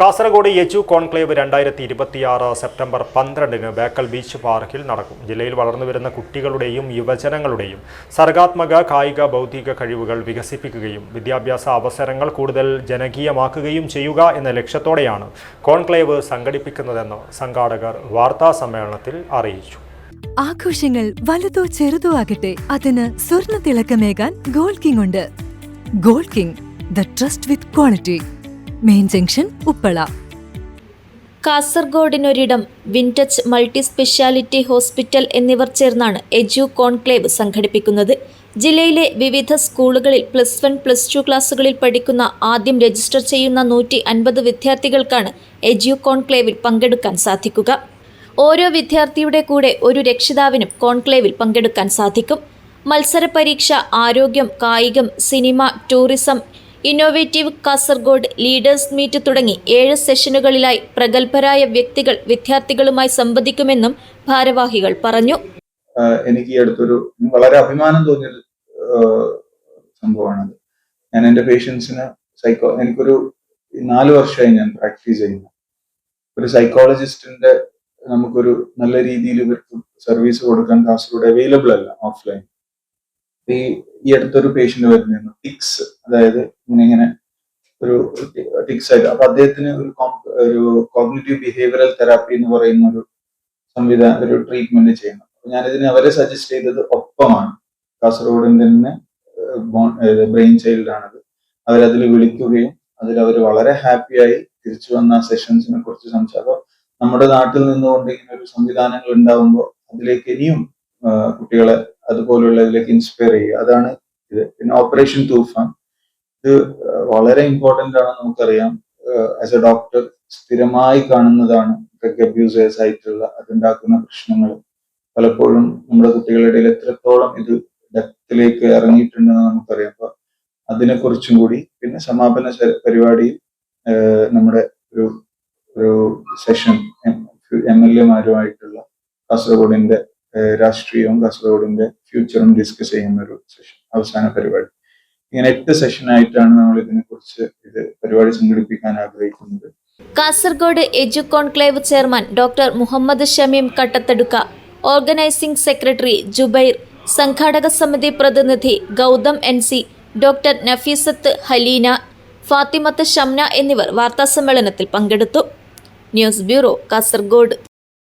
Kasaragod edu conclave 2026 September 12 Bekal beach പാർക്കിൽ നടക്കും. ജില്ലയിൽ വളർന്നുവരുന്ന കുട്ടികളുടെയും യുവജനങ്ങളുടെയും സർഗാത്മക, കായിക, ബൗദ്ധിക കഴിവുകൾ വികസിപ്പിക്കുകയും വിദ്യാഭ്യാസ അവസരങ്ങൾ കൂടുതൽ ജനകീയമാക്കുകയും ചെയ്യുക എന്ന ലക്ഷ്യത്തോടെയാണ് കോൺക്ലേവ് സംഘടിപ്പിക്കുന്നതെന്ന് സംഘാടകർ വാർത്താസമ്മേളനത്തിൽ അറിയിച്ചു. ആഘോഷങ്ങൾ വലുതോ ചെറുതോ ആകട്ടെ, അതിന് സ്വർണ്ണ തിളക്കമേകാൻ ഗോൾഡ് കിങ് ഉണ്ട്. Gold king, the trust with quality. Main junction, Uppala. കാസർഗോഡിനൊരിടം, വിൻറ്റച്ച് മൾട്ടി സ്പെഷ്യാലിറ്റി ഹോസ്പിറ്റൽ എന്നിവർ ചേർന്നാണ് എജു കോൺക്ലേവ് സംഘടിപ്പിക്കുന്നത്. ജില്ലയിലെ വിവിധ സ്കൂളുകളിൽ +1, +2 ക്ലാസുകളിൽ പഠിക്കുന്ന ആദ്യം രജിസ്റ്റർ ചെയ്യുന്ന 150 വിദ്യാർത്ഥികൾക്കാണ് എജു കോൺക്ലേവിൽ പങ്കെടുക്കാൻ സാധിക്കുക. ഓരോ വിദ്യാർത്ഥിയുടെ കൂടെ ഒരു രക്ഷിതാവിനും കോൺക്ലേവിൽ പങ്കെടുക്കാൻ സാധിക്കും. മത്സര പരീക്ഷ, ആരോഗ്യം, കായികം, cinema, tourism, innovative Kasaragod, leaders meet തുടങ്ങി 7 സെഷനുകളിലായി പ്രഗത്ഭരായ വ്യക്തികൾ വിദ്യാർത്ഥികളുമായി സംവദിക്കുമെന്നും ഭാരവാഹികൾ പറഞ്ഞു. എനിക്ക് ഈ അടുത്തൊരു വളരെ അഭിമാനം തോന്നിയൊരു സംഭവമാണത്. ഞാൻ എൻ്റെ പേഷ്യൻസിന് എനിക്കൊരു 4 വർഷമായി ഞാൻ പ്രാക്ടീസ് ചെയ്യുന്നു. ഒരു സൈക്കോളജിസ്റ്റിന്റെ നമുക്കൊരു നല്ല രീതിയിൽ ഇവർക്ക് സർവീസ് കൊടുക്കാൻ കാസർഗോഡ് അവൈലബിൾ അല്ല ഓഫ്ലൈൻ. ഈ അടുത്തൊരു പേഷ്യന്റ് വരുന്നു, ടിക്സ്, അതായത് ഇങ്ങനെ ഒരു ടിക്സ് ആയിട്ട്. അപ്പൊ അദ്ദേഹത്തിന് ഒരു കോഗ്നിറ്റീവ് ബിഹേവിയറൽ തെറാപ്പി എന്ന് പറയുന്ന ഒരു ട്രീറ്റ്മെന്റ് ചെയ്യണം. അപ്പൊ ഞാനിതിന് അവരെ സജസ്റ്റ് ചെയ്തത് ഒപ്പമാണ്. കാസർഗോഡിന്റെ തന്നെ ബ്രെയിൻ ചൈൽഡ് ആണത്. അവരതിൽ വിളിക്കുകയും അവർ വളരെ ഹാപ്പിയായി തിരിച്ചു വന്ന സെഷൻസിനെ കുറിച്ച് സംസാരിക്കും. നമ്മുടെ നാട്ടിൽ നിന്നുകൊണ്ട് ഇങ്ങനെ ഒരു സംവിധാനങ്ങൾ ഉണ്ടാകുമ്പോൾ അതിലേക്ക് ഇനിയും കുട്ടികളെ അതുപോലുള്ള ഇതിലേക്ക് ഇൻസ്പയർ ചെയ്യുക, അതാണ് ഇത്. പിന്നെ ഓപ്പറേഷൻ തൂഫാൻ, ഇത് വളരെ ഇമ്പോർട്ടന്റ് ആണ്. നമുക്കറിയാം, ആസ് എ ഡോക്ടർ സ്ഥിരമായി കാണുന്നതാണ് ഡ്രഗ് അബ്യൂസേഴ്സ് ആയിട്ടുള്ള അതുണ്ടാക്കുന്ന പ്രശ്നങ്ങൾ. പലപ്പോഴും നമ്മുടെ കുട്ടികളുടെ ഇടയിൽ എത്രത്തോളം ഇത് ഡെപ്തിലേക്ക് ഇറങ്ങിയിട്ടുണ്ടെന്ന് നമുക്കറിയാം. അപ്പൊ അതിനെക്കുറിച്ചും കൂടി, പിന്നെ സമാപന പരിപാടിയിൽ നമ്മുടെ ഒരു സെഷൻ MLA-മാരുമായിട്ടുള്ള കാസർഗോഡിന്റെ രാഷ്ട്രീയവും കാസർഗോഡിന്റെ ഫ്യൂച്ചറും ഡിസ്കസ് ചെയ്യുന്ന ഒരു സെഷൻ, അവസാന പരിപാടി. ഇങ്ങനെ 8 സെഷനായിട്ടാണ് നമ്മൾ ഇതിനെക്കുറിച്ച് പരിപാടി സംഘടിപ്പിക്കാൻ ആഗ്രഹിക്കുന്നത്. Kasaragod edu conclave chairman doctor Muhammad Shameem Kattathadukka, organising secretary Jubair, സംഘാടക സമിതി പ്രതിനിധി ഗൗതം NC, ഡോക്ടർ നഫീസത്ത് ഹലീന, ഫാത്തിമത്ത് ഷംന എന്നിവർ വാർത്താസമ്മേളനത്തിൽ പങ്കെടുത്തു. News bureau, Kasaragod.